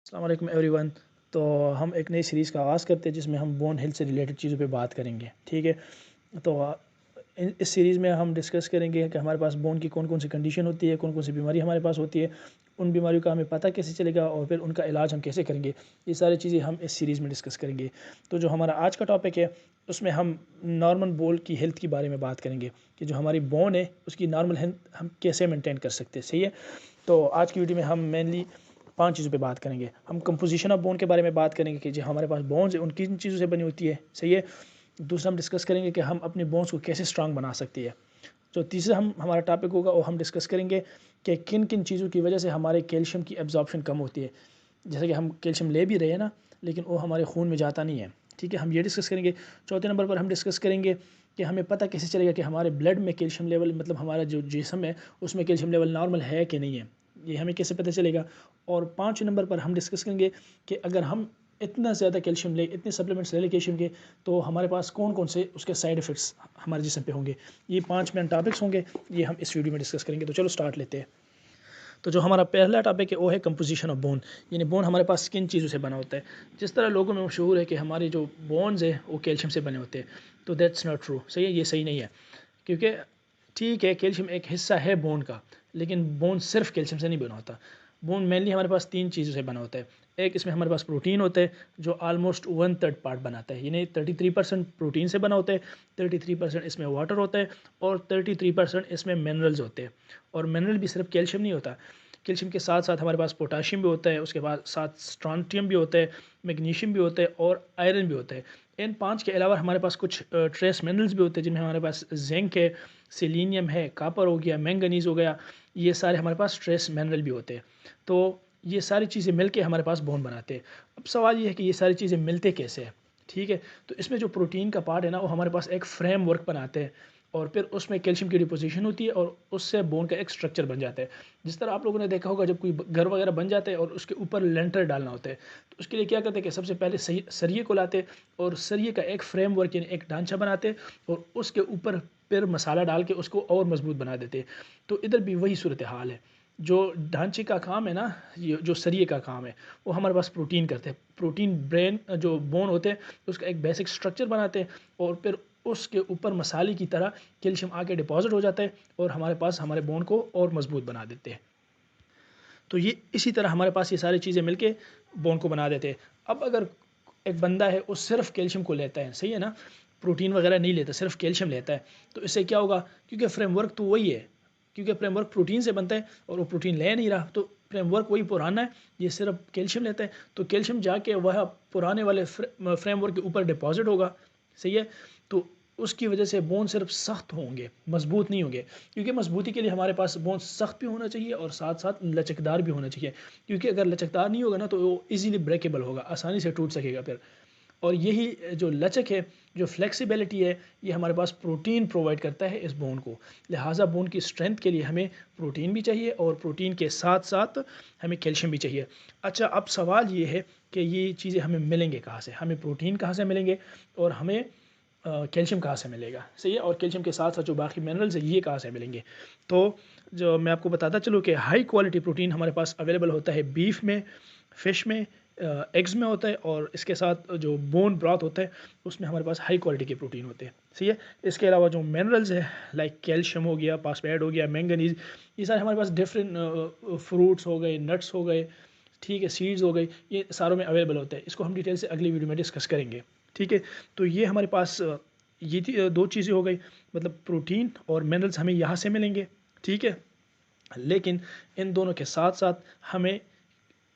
अस्सलाम वालेकुम एवरीवन। तो हम एक नई सीरीज़ का आगाज़ करते हैं जिसमें हम बोन हेल्थ से रिलेटेड चीज़ों पे बात करेंगे। ठीक है। तो इस सीरीज़ में हम डिस्कस करेंगे कि हमारे पास बोन की कौन कौन सी कंडीशन होती है, कौन कौन सी बीमारी हमारे पास होती है, उन बीमारियों का हमें पता कैसे चलेगा और फिर उनका इलाज हम कैसे करेंगे। ये सारी चीज़ें हम इस सीरीज़ में डिस्कस करेंगे। तो जो हमारा आज का टॉपिक है उसमें हम नॉर्मल बोन की हेल्थ के बारे में बात करेंगे कि जो हमारी बोन है उसकी नॉर्मल हेल्थ हम कैसे मेंटेन कर सकते हैं। सही है। तो आज की वीडियो में हम मेनली 5 चीज़ों पे बात करेंगे। हम कंपोजिशन ऑफ बोन के बारे में बात करेंगे कि जो हमारे पास बोन्स है उन किन चीज़ों से बनी होती है। सही है। दूसरा हम डिस्कस करेंगे कि हम अपने बोन्स को कैसे स्ट्रांग बना सकते हैं। जो तीसरा हमारा टॉपिक होगा और हम डिस्कस करेंगे कि किन किन चीज़ों की वजह से हमारे कैल्शियम की एब्जॉर्प्शन कम होती है। जैसे कि हम कैल्शियम ले भी रहे हैं ना, लेकिन वो हमारे खून में जाता नहीं है। ठीक है, हम ये डिस्कस करेंगे। चौथे नंबर पर हम डिस्कस करेंगे कि हमें पता कैसे चलेगा कि हमारे ब्लड में कैल्शियम लेवल, मतलब हमारा जो जिस्म है उसमें कैल्शियम लेवल नॉर्मल है कि नहीं है, ये हमें कैसे पता चलेगा। और पाँचवें नंबर पर हम डिस्कस करेंगे कि अगर हम इतना ज़्यादा कैल्शियम ले, इतने सप्लीमेंट्स ले कैल्शियम के, तो हमारे पास कौन कौन से उसके साइड इफ़ेक्ट्स हमारे जिस्म पे होंगे। ये 5 मेन टॉपिक्स होंगे, ये हम इस वीडियो में डिस्कस करेंगे। तो चलो स्टार्ट लेते हैं। तो जो हमारा पहला टॉपिक है वो है कंपोजिशन ऑफ बोन, यानी बोन हमारे पास किन चीज़ों से बना होता है। जिस तरह लोगों में मशहूर है कि हमारे जो बोन्स है वो कैल्शियम से बने होते हैं, तो दैट्स नॉट ट्रू। सही है, ये सही नहीं है। क्योंकि ठीक है, कैल्शियम एक हिस्सा है बोन का, लेकिन बोन सिर्फ कैल्शियम से नहीं बना होता। बोन मेनली हमारे पास 3 चीज़ों से बना होता है। एक, इसमें हमारे पास प्रोटीन होता है जो ऑलमोस्ट 1/3 पार्ट बनाता है, यानी 33% प्रोटीन से बना होता है, 33% इसमें वाटर होता है और 33% इसमें मिनरल्स होते हैं। और मिनरल भी सिर्फ कैल्शियम नहीं होता, कैल्शियम के साथ साथ हमारे पास पोटाशियम भी होता है, उसके बाद साथ स्ट्रॉन्टियम भी होता है, मैग्नीशियम भी होता है और आयरन भी होता है। इन 5 के अलावा हमारे पास कुछ ट्रेस मिनरल्स भी होते हैं जिनमें हमारे पास जिंक है, सेलेनियम है, कॉपर हो गया, मैंगनीज हो गया। ये सारे हमारे पास ट्रेस मिनरल भी होते हैं। तो ये सारी चीज़ें मिलके हमारे पास बोन बनाते हैं। अब सवाल ये है कि ये सारी चीज़ें मिलते कैसे हैं। ठीक है, तो इसमें जो प्रोटीन का पार्ट है ना, वो हमारे पास एक फ्रेमवर्क बनाते हैं और फिर उसमें कैल्शियम की डिपोजिशन होती है और उससे बोन का एक स्ट्रक्चर बन जाता है। जिस तरह आप लोगों ने देखा होगा, जब कोई घर वगैरह बन जाता है और उसके ऊपर लेंटर डालना होता है, तो उसके लिए क्या करते हैं कि सबसे पहले सही सरिये को लाते हैं और सरिये का एक फ्रेमवर्क यानी एक ढांचा बनाते हैं और उसके ऊपर फिर मसाला डाल के उसको और मजबूत बना देते हैं। तो इधर भी वही सूरत हाल है। जो ढांचे का काम है ना, ये जो सरिये का काम है, वो हमारे पास प्रोटीन करते हैं। प्रोटीन ब्रेन जो बोन होते हैं उसका एक बेसिक स्ट्रक्चर बनाते हैं और फिर उसके ऊपर मसाले की तरह कैल्शियम आके डिपॉजिट हो जाता है और हमारे पास हमारे बोन को और मजबूत बना देते हैं। तो ये इसी तरह हमारे पास ये सारी चीज़ें मिलके बोन को बना देते हैं। अब अगर एक बंदा है वो सिर्फ कैल्शियम को लेता है, सही है ना, प्रोटीन वगैरह नहीं लेता, सिर्फ कैल्शियम लेता है, तो इससे क्या होगा, क्योंकि फ्रेमवर्क तो वही है, क्योंकि फ्रेमवर्क प्रोटीन से बनता है और वो प्रोटीन ले नहीं रहा, तो फ्रेमवर्क वही पुराना है, ये सिर्फ कैल्शियम लेता है, तो कैल्शियम जाके वह पुराने वाले फ्रेमवर्क के ऊपर डिपॉजिट होगा। सही है। तो उसकी वजह से बोन सिर्फ सख्त होंगे, मजबूत नहीं होंगे, क्योंकि मजबूती के लिए हमारे पास बोन सख्त भी होना चाहिए और साथ साथ लचकदार भी होना चाहिए। क्योंकि अगर लचकदार नहीं होगा ना, तो वो इजीली ब्रेकेबल होगा, आसानी से टूट सकेगा फिर। और यही जो लचक है, जो फ्लेक्सिबिलिटी है, ये हमारे पास प्रोटीन प्रोवाइड करता है इस बोन को। लिहाजा बोन की स्ट्रेंथ के लिए हमें प्रोटीन भी चाहिए और प्रोटीन के साथ साथ हमें कैल्शियम भी चाहिए। अच्छा, अब सवाल ये है कि ये चीज़ें हमें मिलेंगे कहाँ से, हमें प्रोटीन कहाँ से मिलेंगे और हमें कैल्शियम कहाँ से मिलेगा। सही है। और कैल्शियम के साथ साथ जो बाकी मिनरल्स है ये कहाँ से मिलेंगे। तो जो मैं आपको बताता चलूँ कि हाई क्वालिटी प्रोटीन हमारे पास अवेलेबल होता है बीफ में, फ़िश में, एग्स में होता है और इसके साथ जो बोन ब्रॉथ होता है उसमें हमारे पास हाई क्वालिटी के प्रोटीन होते हैं। सही है। इसके अलावा जो मिनरल्स है लाइक कैल्शियम हो गया, फास्फेट हो गया, मैंगनीज, ये सारे हमारे पास डिफरेंट फ्रूट्स हो गए, नट्स हो गए, ठीक है, सीड्स हो गई, ये सारों में अवेलेबल होता है। इसको हम डिटेल से अगली वीडियो में डिस्कस करेंगे। ठीक है। तो ये हमारे पास दो चीज़ें हो गई, मतलब प्रोटीन और मिनरल्स हमें यहाँ से मिलेंगे। ठीक है। लेकिन इन दोनों के साथ साथ हमें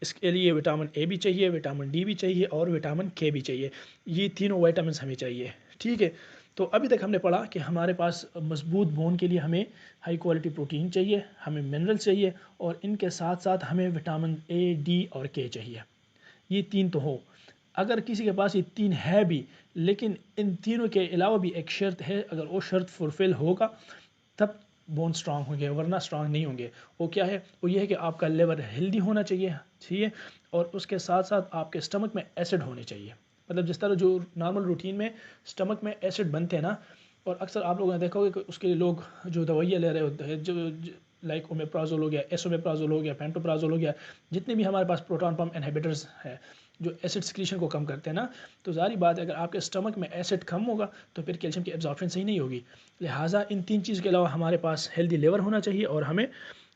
इसके लिए विटामिन ए भी चाहिए, विटामिन डी भी चाहिए और विटामिन के भी चाहिए। ये तीनों विटामिन हमें चाहिए। ठीक है। तो अभी तक हमने पढ़ा कि हमारे पास मजबूत बोन के लिए हमें हाई क्वालिटी प्रोटीन चाहिए, हमें मिनरल चाहिए और इनके साथ साथ हमें विटामिन ए, डी और के चाहिए। ये तीन तो हो। अगर किसी के पास ये तीन है भी, लेकिन इन तीनों के अलावा भी एक शर्त है, अगर वो शर्त फुलफिल होगा तब बोन स्ट्रांग होंगे, वरना स्ट्रांग नहीं होंगे। वो क्या है, वो ये है कि आपका लिवर हेल्दी होना चाहिए, ठीक है, और उसके साथ साथ आपके स्टमक में एसिड होने चाहिए। मतलब जिस तरह जो नॉर्मल रूटीन में स्टमक में एसिड बनते हैं ना, और अक्सर आप लोगों ने देखा होगा कि उसके लिए लोग जो दवाइयाँ ले रहे होते हैं, जो लाइक ओमेप्राजोल हो गया, एसोमेप्राजोल हो गया, पेंटोप्राजोल हो गया, जितने भी हमारे पास प्रोटॉन पम्प इनहिबिटर्स हैं जो एसिड सिक्रीशन को कम करते हैं ना, तो ज़ाहिर बात है अगर आपके स्टमक में एसिड कम होगा तो फिर कैल्शियम की एब्जॉर्प्शन सही नहीं होगी। लिहाजा इन 3 चीज़ के अलावा हमारे पास हेल्दी लिवर होना चाहिए और हमें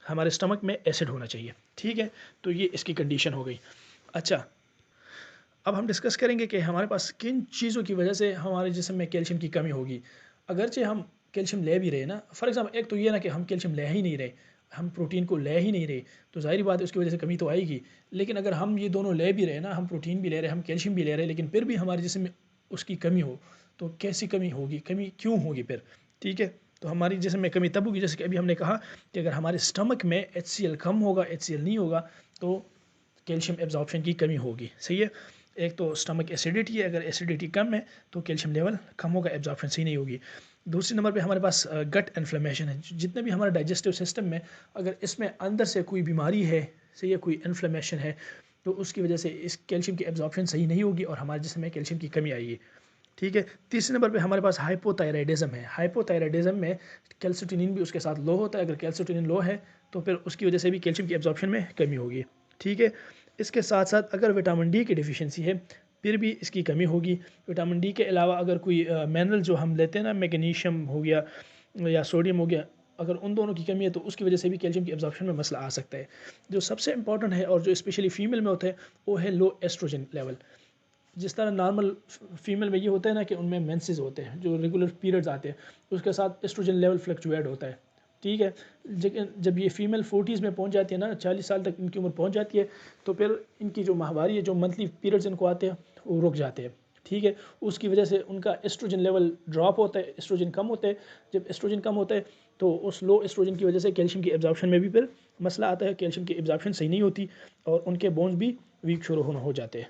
हमारे स्टमक में एसिड होना चाहिए। ठीक है, तो ये इसकी कंडीशन हो गई। अच्छा, अब हम डिस्कस करेंगे कि हमारे पास किन चीज़ों की वजह से हमारे जिस्म में कैल्शियम की कमी होगी। अगरचे हम कैल्शियम ले भी रहे ना, फॉर एग्जांपल एक तो ये ना कि हम कैल्शियम ले ही नहीं रहे, हम प्रोटीन को ले ही नहीं रहे, तो ज़ाहिर बात है उसकी वजह से कमी तो आएगी। लेकिन अगर हम ये दोनों ले भी रहे ना, हम प्रोटीन भी ले रहे हैं, हम कैल्शियम भी ले रहे हैं, लेकिन फिर भी हमारे जिस्म में उसकी कमी हो, तो कैसी कमी होगी, कमी क्यों होगी फिर? ठीक है, तो हमारी जिस्म में कमी तब होगी जैसे कि अभी हमने कहा कि अगर हमारे स्टमक में HCl कम होगा, HCl नहीं होगा, तो कैल्शियम एब्जॉर्प्शन की कमी होगी। सही है, एक तो स्टमक एसिडिटी है, अगर एसिडिटी कम है तो कैल्शियम लेवल कम होगा, एब्जॉर्प्शन सही नहीं होगी। दूसरे नंबर पे हमारे पास गट इन्फ्लेमेशन है, जितने भी हमारा डाइजेस्टिव सिस्टम में अगर इसमें अंदर से कोई बीमारी है, सही है, कोई इन्फ्लेमेशन है, तो उसकी वजह से इस कैल्शियम की एब्जॉर्प्शन सही नहीं होगी और हमारे जिस्म में कैल्शियम की कमी आएगी। ठीक है, तीसरे नंबर पे हमारे पास हाइपोथायराइडिज्म है। हाइपोथायराइडिज्म में कैल्सिटोनिन भी उसके साथ लो होता है, अगर कैल्सिटोनिन लो है तो फिर उसकी वजह से भी कैल्शियम की एब्जॉर्प्शन में कमी होगी। ठीक है, इसके साथ साथ अगर विटामिन डी की डिफिशियंसी है फिर भी इसकी कमी होगी। विटामिन डी के अलावा अगर कोई मिनरल जो हम लेते हैं ना, मैग्नीशियम हो गया या सोडियम हो गया, अगर उन दोनों की कमी है तो उसकी वजह से भी कैल्शियम की एब्जॉर्प्शन में मसला आ सकता है। जो सबसे इंपॉर्टेंट है और जो स्पेशली फीमेल में होता है वो है लो एस्ट्रोजन लेवल। जिस तरह नॉर्मल फीमेल में ये होता है ना कि उनमें मेंसेस होते हैं, जो रेगुलर पीरियड्स आते हैं, उसके साथ एस्ट्रोजन लेवल फ्लक्चुएट होता है। ठीक है, जब ये फीमेल 40s में पहुंच जाती है ना, 40 साल तक इनकी उम्र पहुंच जाती है, तो फिर इनकी जो माहवारी है, जो मंथली पीरियड्स इनको आते हैं, वो रुक जाते हैं। ठीक है, उसकी वजह से उनका एस्ट्रोजन लेवल ड्रॉप होता है, एस्ट्रोजन कम होता है। जब एस्ट्रोजन कम होता है तो उस लो एस्ट्रोजन की वजह से कैल्शियम की एब्जॉर्प्शन में भी फिर मसला आता है, कैल्शियम की एब्जॉर्प्शन सही नहीं होती और उनके बोन्स भी वीक शुरू होना हो जाते हैं।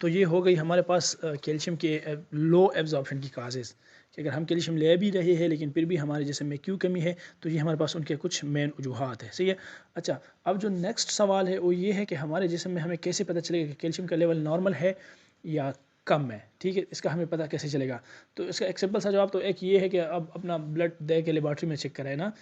तो ये हो गई हमारे पास कैल्शियम के लो एब्जॉर्प्शन की काजेज़, कि अगर हम कैल्शियम ले भी रहे हैं लेकिन फिर भी हमारे जिस्म में क्यों कमी है, तो ये हमारे पास उनके कुछ मेन वजूहात है। सही है। अच्छा, अब जो नेक्स्ट सवाल है वो ये है कि हमारे जिस्म में हमें कैसे पता चलेगा कि कैल्शियम का लेवल नॉर्मल है या कम है। ठीक है, इसका हमें पता कैसे चलेगा? तो इसका एक सिंपल सा जवाब तो एक ये है कि अब अपना ब्लड दे के लेबॉर्ट्री में चेक कराए ना,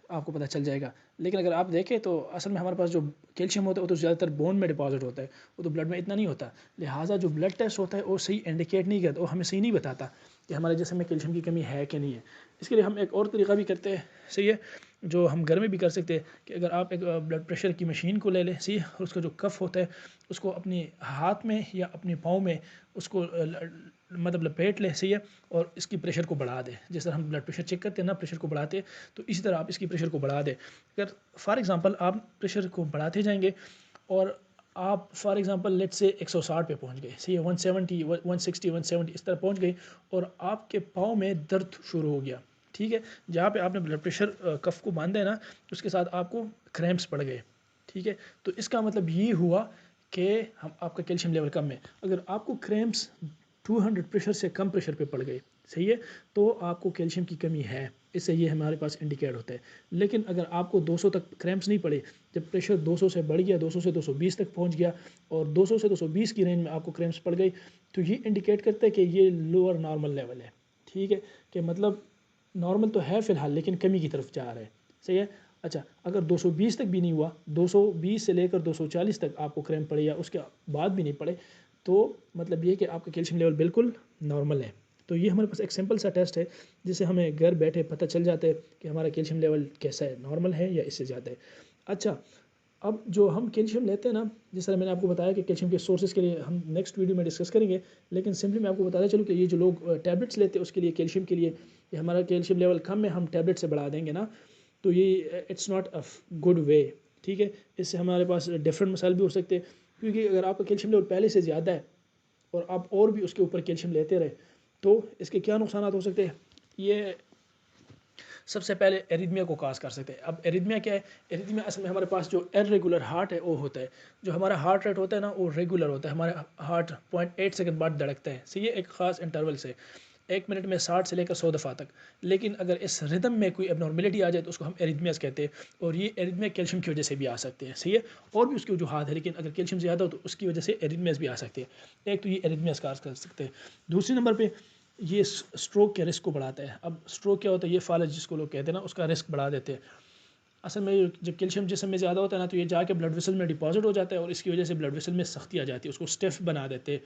आपको पता चल जाएगा। लेकिन अगर आप देखें तो असल में हमारे पास जो कैल्शियम होता है वो तो ज़्यादातर बोन में डिपॉजिट होता है, वो तो ब्लड में इतना नहीं होता। लिहाजा जो ब्लड टेस्ट होता है वो सही इंडिकेट नहीं करता, वो हमें सही नहीं बताता कि हमारे जिस्म में कैल्शियम की कमी है कि नहीं है। इसके लिए हम एक और तरीका भी करते हैं, सही है, जो हम घर में भी कर सकते हैं, कि अगर आप एक ब्लड प्रेशर की मशीन को ले लें, सही है, और उसका जो कफ होता है उसको अपने हाथ में या अपने पाँव में उसको मतलब लपेट लें, सही है, और इसकी प्रेशर को बढ़ा दें। जिस तरह हम ब्लड प्रेशर चेक करते हैं ना, प्रेशर को बढ़ाते हैं, तो इसी तरह आप इसकी प्रेशर को बढ़ा दें। अगर फॉर एग्ज़ाम्पल आप प्रेशर को बढ़ाते जाएंगे और आप फॉर एग्ज़ाम्पल लेट से 160 पे पहुंच गए, सही है, 170, 160, 170 इस तरह पहुंच गए और आपके पाँव में दर्द शुरू हो गया। ठीक है, जहाँ पे आपने ब्लड प्रेशर कफ को बांधा है ना, उसके साथ आपको क्रैम्प्स पड़ गए। ठीक है, तो इसका मतलब ये हुआ कि हम आपका कैल्शियम लेवल कम है। अगर आपको क्रैम्प्स 200 प्रेशर से कम प्रेशर पे पड़ गए, सही है, तो आपको कैल्शियम की कमी है, इससे ये हमारे पास इंडिकेट होता है। लेकिन अगर आपको 200 तक क्रैम्प्स नहीं पड़े, जब प्रेशर 200 से बढ़ गया, 200 से 220 तक पहुंच गया और 200 से 220 की रेंज में आपको क्रैम्प्स पड़ गई, तो ये इंडिकेट करता है कि ये लोअर नॉर्मल लेवल है। ठीक है, कि मतलब नॉर्मल तो है फ़िलहाल लेकिन कमी की तरफ जा रहा है। सही है। अच्छा, अगर 220 तक भी नहीं हुआ, 220 से लेकर 240 तक आपको क्रैम्प पड़े या उसके बाद भी नहीं पड़े, तो मतलब ये कि आपका कैल्शियम लेवल बिल्कुल नॉर्मल है। तो ये हमारे पास एक सिंपल सा टेस्ट है जिससे हमें घर बैठे पता चल जाता है कि हमारा कैल्शियम लेवल कैसा है, नॉर्मल है या इससे ज़्यादा है। अच्छा, अब जो हम कैल्शियम लेते हैं ना, जिस तरह मैंने आपको बताया कि कैल्शियम के सोर्सेज के लिए हम नेक्स्ट वीडियो में डिस्कस करेंगे, लेकिन सिंपली मैं आपको बताना चलूँ कि ये जो लोग टैबलेट्स लेते हैं उसके लिए कैल्शियम के लिए, ये हमारा कैल्शियम लेवल कम है, हम टैबलेट से बढ़ा देंगे ना, तो ये it's not a good way. ठीक है, इससे हमारे पास डिफरेंट मसाइल भी हो सकते हैं, क्योंकि अगर आपका कैल्शियम लेवल पहले से ज़्यादा है और आप और भी उसके ऊपर कैल्शियम लेते रहे, तो इसके क्या नुकसान हो सकते हैं। ये सबसे पहले एरिथमिया को काज कर सकते हैं। अब एरिथमिया क्या है? एरिथमिया असल में हमारे पास जो इरेगुलर हार्ट है वो होता है। जो हमारा हार्ट रेट होता है ना वो रेगुलर होता है, हमारा हार्ट 0.8 सेकंड बाद धड़कता है, सही है, एक ख़ास इंटरवल से, 1 मिनट में 60 से लेकर 100 दफ़ा तक। लेकिन अगर इस रिदम में कोई एबनॉर्मेलिटी आ जाए तो उसको हम एरिथमियास कहते हैं, और ये एरिथमिया कैल्शियम की वजह से भी आ सकते हैं, सही है। और भी उसकी वजूहात है, लेकिन अगर कैल्शियम ज़्यादा हो तो उसकी वजह से एरिथमियास भी आ सकते हैं। एक तो ये एरिथमियास काज कर सकते हैं। दूसरे नंबर पर ये स्ट्रोक के रिस्क को बढ़ाता है। अब स्ट्रोक क्या होता है? ये फालज जिसको लोग कहते हैं ना, उसका रिस्क बढ़ा देते हैं। असल में जब कैल्शियम जिस्म में ज़्यादा होता है ना, तो ये जाके ब्लड वेसल में डिपॉजिट हो जाता है और इसकी वजह से ब्लड वेसल में सख्ती आ जाती है, उसको स्टिफ बना देते हैं।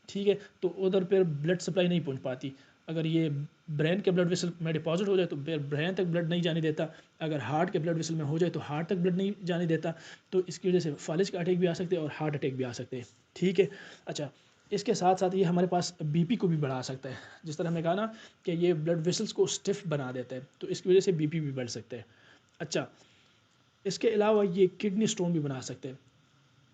ठीक है, तो उधर फिर ब्लड सप्लाई नहीं पहुंच पाती। अगर ये ब्रेन के ब्लड वेसल में डिपॉजिट हो जाए तो फिर ब्रेन तक ब्लड नहीं जाने देता। अगर हार्ट के ब्लड वेसल में हो जाए तो हार्ट तक ब्लड नहीं जाने देता। तो इसकी वजह से फालिज का अटैक भी आ सकते हैं और हार्ट अटैक भी आ सकते हैं। ठीक है, अच्छा, इसके साथ साथ ये हमारे पास बीपी को भी बढ़ा सकता है। जिस तरह हमने कहा ना कि ये ब्लड वेसल्स को स्टिफ बना देता है, तो इसकी वजह से बीपी भी बढ़ सकता है। अच्छा, इसके अलावा ये किडनी स्टोन भी बना सकते हैं।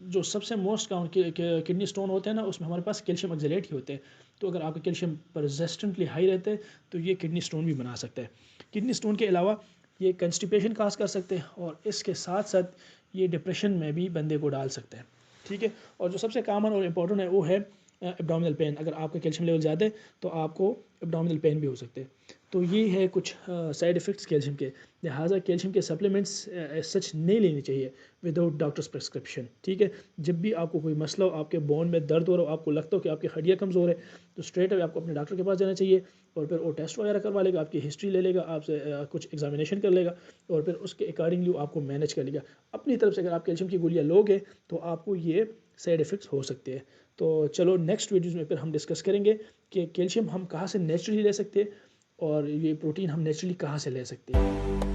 जो सबसे मोस्ट कॉमन किडनी स्टोन होते हैं ना, उसमें हमारे पास कैल्शियम ऑक्सलेट ही होते हैं। तो अगर आपका कैल्शियम परसिस्टेंटली हाई रहता है तो ये किडनी स्टोन भी बना सकता है। किडनी स्टोन के अलावा ये कंस्टिपेशन काज कर सकते हैं और इसके साथ साथ ये डिप्रेशन में भी बंदे को डाल सकते हैं। ठीक है, और जो सबसे कॉमन और इम्पोर्टेंट है वो है एब्डोमिनल पेन। अगर आपका कैल्शियम लेवल ज़्यादा है तो आपको एब्डोमिनल पेन भी हो सकते हैं। तो ये है कुछ साइड इफ़ेक्ट्स कैल्शियम के। लिहाजा कैल्शियम के सप्लीमेंट्स सच नहीं लेनी चाहिए विदाउट डॉक्टर्स प्रिस्क्रिप्शन। ठीक है, जब भी आपको कोई मसला हो, आपके बोन में दर्द हो रहा हो, आपको लगता हो कि आपकी हड्डियाँ कमज़ोर है, तो स्ट्रेट अवे आपको अपने डॉक्टर के पास जाना चाहिए और फिर वो टेस्ट वगैरह करवा लेगा, आपकी हिस्ट्री ले लेगा, आपसे कुछ एग्जामिनेशन कर लेगा और फिर उसके अकॉर्डिंगली वो आपको मैनेज कर लेगा। अपनी तरफ से अगर आप कैल्शियम की गोलियाँ लोगे तो आपको ये साइड इफ़ेक्ट्स हो सकते हैं। तो चलो नेक्स्ट वीडियोज़ में फिर हम डिस्कस करेंगे कि कैल्शियम हम कहाँ से नेचुरली ले सकते हैं और ये प्रोटीन हम नेचुरली कहाँ से ले सकते हैं।